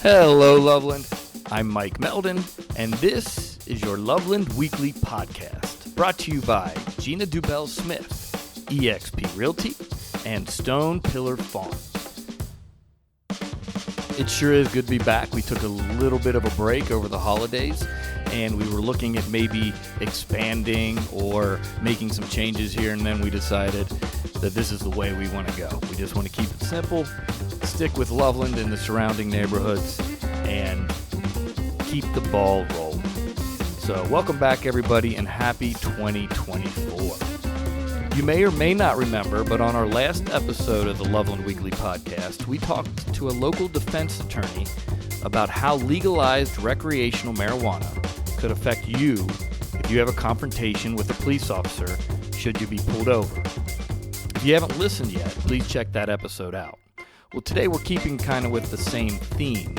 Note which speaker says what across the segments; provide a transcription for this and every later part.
Speaker 1: Hello, Loveland. I'm Mike Meldon, and this is your Loveland Weekly Podcast, brought to you by Gina Dubell-Smith, eXp Realty, and Stone Pillar Farms. It sure is good to be back. We took a little bit of a break over the holidays, and we were looking at maybe expanding or making some changes here, and then we decided that this is the way we want to go. We just want to keep it simple, stick with Loveland and the surrounding neighborhoods, and keep the ball rolling. So welcome back, everybody, and happy 2024. You may or may not remember, but on our last episode of the Loveland Weekly Podcast, we talked to a local defense attorney about how legalized recreational marijuana could affect you if you have a confrontation with a police officer should you be pulled over. If you haven't listened yet, please check that episode out. Well, today we're keeping kind of with the same theme,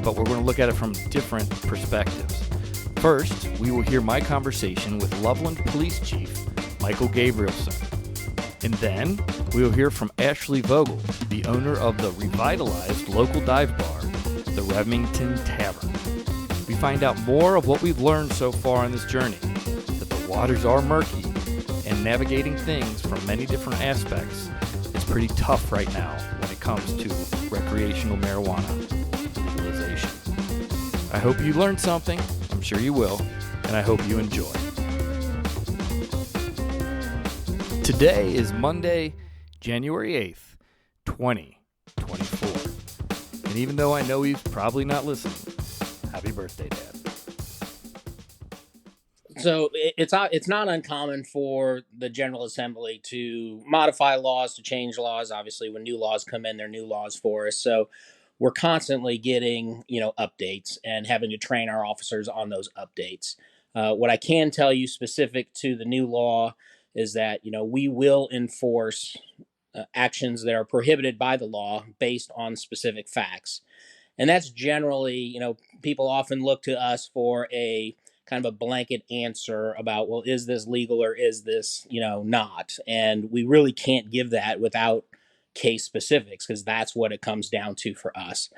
Speaker 1: but we're going to look at it from different perspectives. First, we will hear my conversation with Loveland Police Chief Michael Gabrielson. And then we will hear from Ashley Vogel, the owner of the revitalized local dive bar, the Remington Tavern. We find out more of what we've learned so far on this journey, that the waters are murky, and navigating things from many different aspects is pretty tough right now when it comes to recreational marijuana legalization. I hope you learned something. I'm sure you will, and I hope you enjoy. Today is Monday, January 8th, 2024. And even though I know he's probably not listening, happy birthday, Dad.
Speaker 2: So it's not uncommon for the General Assembly to modify laws, to change laws. Obviously, when new laws come in, they're new laws for us. So we're constantly getting, updates and having to train our officers on those updates. What I can tell you specific to the new law is that, we will enforce actions that are prohibited by the law based on specific facts. And that's generally, people often look to us for a kind of a blanket answer about, well, is this legal or is this, not? And we really can't give that without case specifics, because that's what it comes down to for us.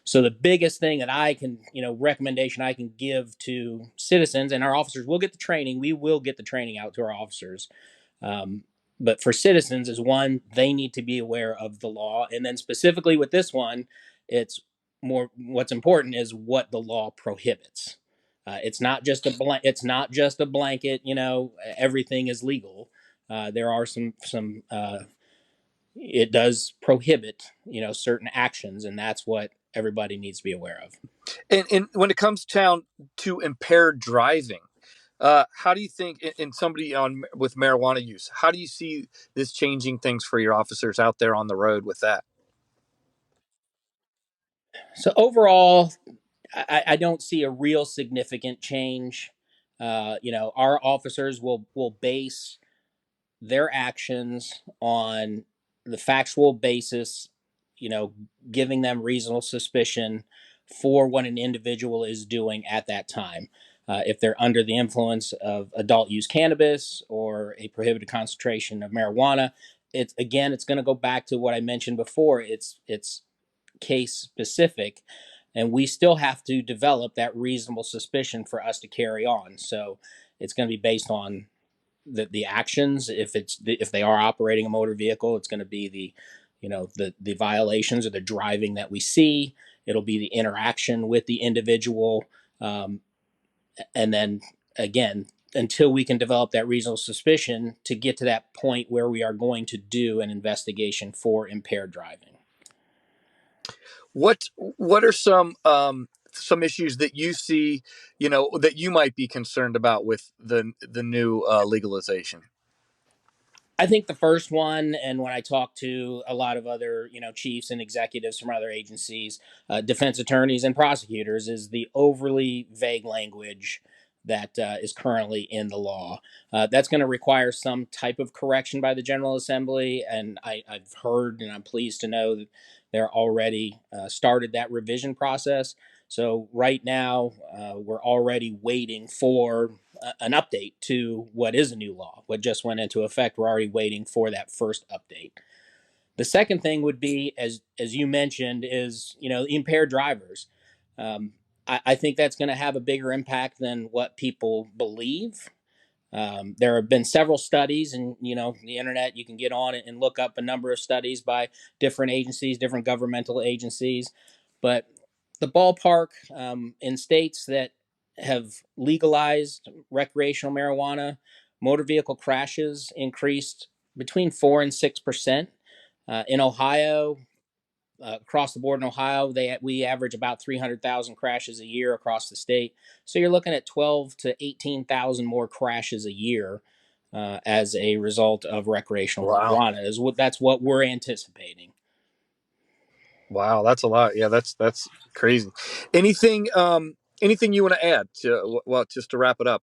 Speaker 2: So the biggest thing that I can, recommendation I can give to citizens, and our officers will get the training, we will get the training out to our officers. But for citizens is one, they need to be aware of the law. And then specifically with this one, it's more, what's important is what the law prohibits. It's not just a blanket, everything is legal. There are some it does prohibit, certain actions, and that's what everybody needs to be aware of.
Speaker 1: And when it comes down to impaired driving, how do you think, in somebody with marijuana use, how do you see this changing things for your officers out there on the road with that?
Speaker 2: So overall, I don't see a real significant change. Our officers will base their actions on the factual basis, giving them reasonable suspicion for what an individual is doing at that time. If they're under the influence of adult use cannabis or a prohibited concentration of marijuana, it's going to go back to what I mentioned before. It's case specific, and we still have to develop that reasonable suspicion for us to carry on. So it's going to be based on the actions. If they are operating a motor vehicle, it's going to be the violations or the driving that we see. It'll be the interaction with the individual, and then again, until we can develop that reasonable suspicion to get to that point where we are going to do an investigation for impaired driving.
Speaker 1: What are some issues that you see, that you might be concerned about with the new legalization?
Speaker 2: I think the first one, and when I talk to a lot of other, chiefs and executives from other agencies, defense attorneys and prosecutors, is the overly vague language that is currently in the law. That's going to require some type of correction by the General Assembly, and I've heard, and I'm pleased to know that they're already started that revision process. So right now, we're already waiting for an update to what is a new law, what just went into effect. We're already waiting for that first update. The second thing would be, as you mentioned, is impaired drivers. Um, I think that's going to have a bigger impact than what people believe. There have been several studies, and the internet, you can get on it and look up a number of studies by different agencies, different governmental agencies. But the ballpark, in states that have legalized recreational marijuana, motor vehicle crashes increased between 4 and 6%. In Ohio, across the board in Ohio, we average about 300,000 crashes a year across the state. So you're looking at 12 to 18,000 more crashes a year as a result of recreational
Speaker 3: Wow.
Speaker 2: marijuana. That's what we're anticipating.
Speaker 3: Wow, that's a lot. Yeah, that's crazy. Anything you want to add to, well, just to wrap it up?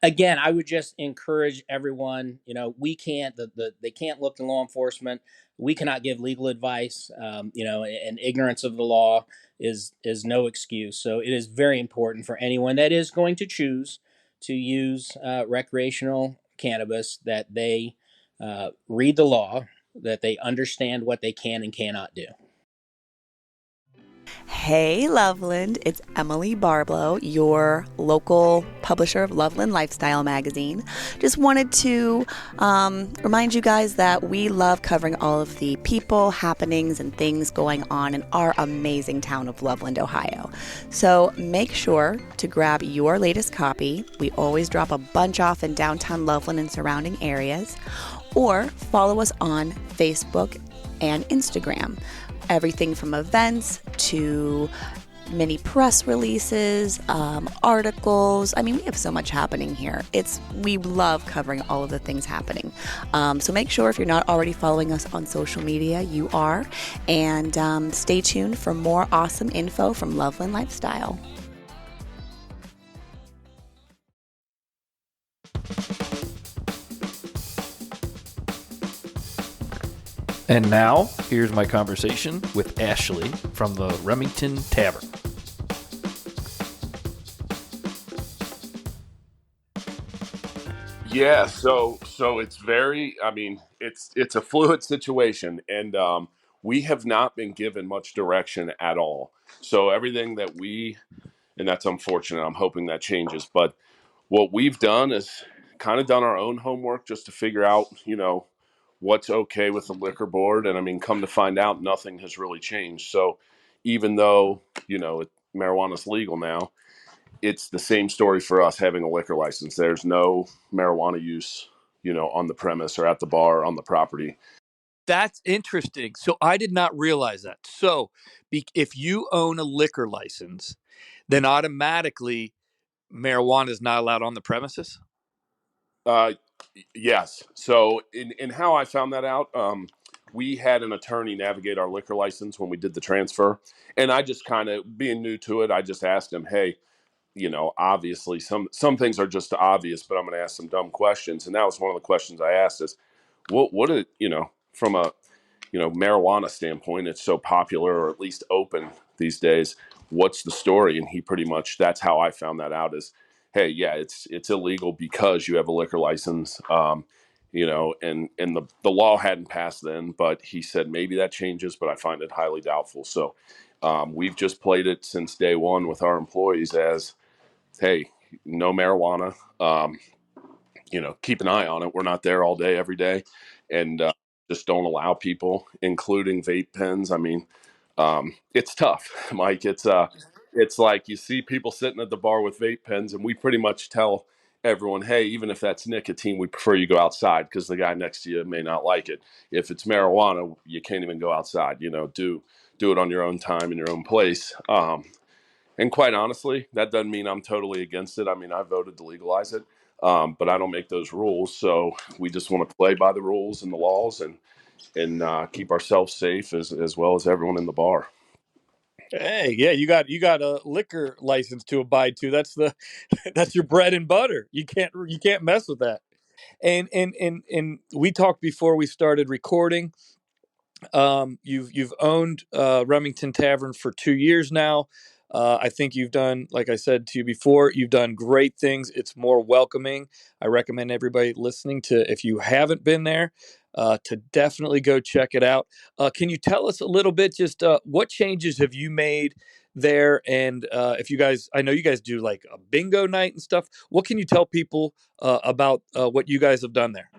Speaker 2: Again, I would just encourage everyone. We can't. They can't look to law enforcement. We cannot give legal advice. And ignorance of the law is no excuse. So it is very important for anyone that is going to choose to use recreational cannabis that they read the law, that they understand what they can and cannot do.
Speaker 4: Hey Loveland, it's Emily Barblow, your local publisher of Loveland Lifestyle magazine. Just wanted to remind you guys that we love covering all of the people, happenings, and things going on in our amazing town of Loveland, Ohio. So make sure to grab your latest copy. We always drop a bunch off in downtown Loveland and surrounding areas, or follow us on Facebook and Instagram. Everything from events to mini press releases, articles. I mean, we have so much happening here. We love covering all of the things happening. So make sure, if you're not already following us on social media, you are. And stay tuned for more awesome info from Loveland Lifestyle.
Speaker 1: And now, here's my conversation with Ashley from the Remington Tavern.
Speaker 5: Yeah, so it's very, I mean, it's a fluid situation, and we have not been given much direction at all. So everything and that's unfortunate. I'm hoping that changes, but what we've done is kind of done our own homework just to figure out, what's okay with the liquor board. And I mean, come to find out, nothing has really changed. So even though, marijuana's legal now, it's the same story for us having a liquor license. There's no marijuana use, on the premise or at the bar on the property.
Speaker 1: That's interesting. So I did not realize that. So if you own a liquor license, then automatically marijuana is not allowed on the premises?
Speaker 5: Uh, yes. So in how I found that out, we had an attorney navigate our liquor license when we did the transfer. And I just kind of, being new to it, I just asked him, hey, obviously some things are just obvious, but I'm going to ask some dumb questions. And that was one of the questions I asked is, what are, from a, marijuana standpoint, it's so popular, or at least open these days. What's the story? And he pretty much, that's how I found that out is, hey, yeah, it's illegal because you have a liquor license. And the law hadn't passed then, but he said maybe that changes, but I find it highly doubtful. So we've just played it since day one with our employees as, hey, no marijuana. Keep an eye on it. We're not there all day, every day, and just don't allow people, including vape pens. I mean, it's tough, Mike. It's like you see people sitting at the bar with vape pens, and we pretty much tell everyone, hey, even if that's nicotine, we prefer you go outside because the guy next to you may not like it. If it's marijuana, you can't even go outside. Do it on your own time in your own place. And quite honestly, that doesn't mean I'm totally against it. I mean, I voted to legalize it, but I don't make those rules. So we just want to play by the rules and the laws and keep ourselves safe as well as everyone in the bar.
Speaker 3: Hey, yeah, you got a liquor license to abide to. That's your bread and butter. You can't mess with that. And we talked before we started recording. You've owned Remington Tavern for 2 years now. I think you've done, like I said to you before, you've done great things. It's more welcoming. I recommend everybody listening to, if you haven't been there, to definitely go check it out. Can you tell us a little bit, just what changes have you made there. And if you guys, I know you guys do like a bingo night and stuff. What can you tell people about what you guys have done there?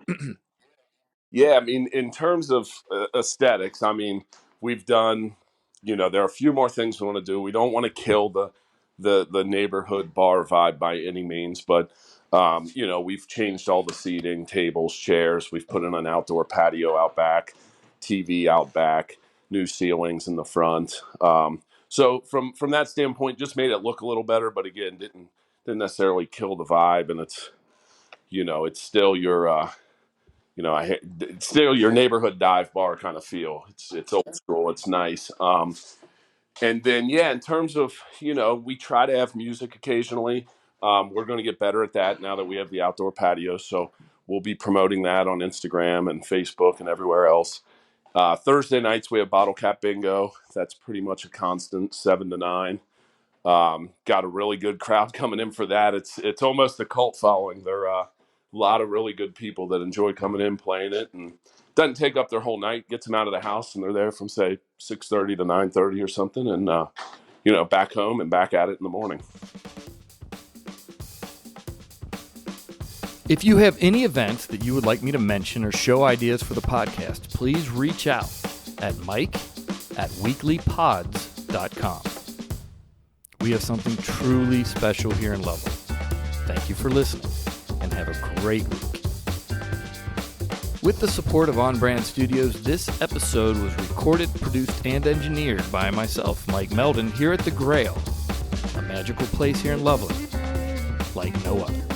Speaker 5: Yeah, I mean, in terms of aesthetics, I mean, we've done, there are a few more things we want to do. We don't want to kill the neighborhood bar vibe by any means, but we've changed all the seating, tables, chairs. We've put in an outdoor patio out back, TV out back, new ceilings in the front. So from that standpoint, just made it look a little better, but again, didn't necessarily kill the vibe, and it's still your it's still your neighborhood dive bar kind of feel. It's old school. It's nice. And then yeah, in terms of we try to have music occasionally. We're going to get better at that now that we have the outdoor patio. So we'll be promoting that on Instagram and Facebook and everywhere else. Thursday nights we have bottle cap bingo. That's pretty much a constant 7 to 9. Got a really good crowd coming in for that. It's almost a cult following. There are a lot of really good people that enjoy coming in, playing it, and doesn't take up their whole night. Gets them out of the house, and they're there from say 6:30 to 9:30 or something, and back home and back at it in the morning.
Speaker 1: If you have any events that you would like me to mention or show ideas for the podcast, please reach out at mike@weeklypods.com. We have something truly special here in Loveland. Thank you for listening, and have a great week. With the support of On Brand Studios, this episode was recorded, produced, and engineered by myself, Mike Meldon, here at the Grail, a magical place here in Loveland like no other.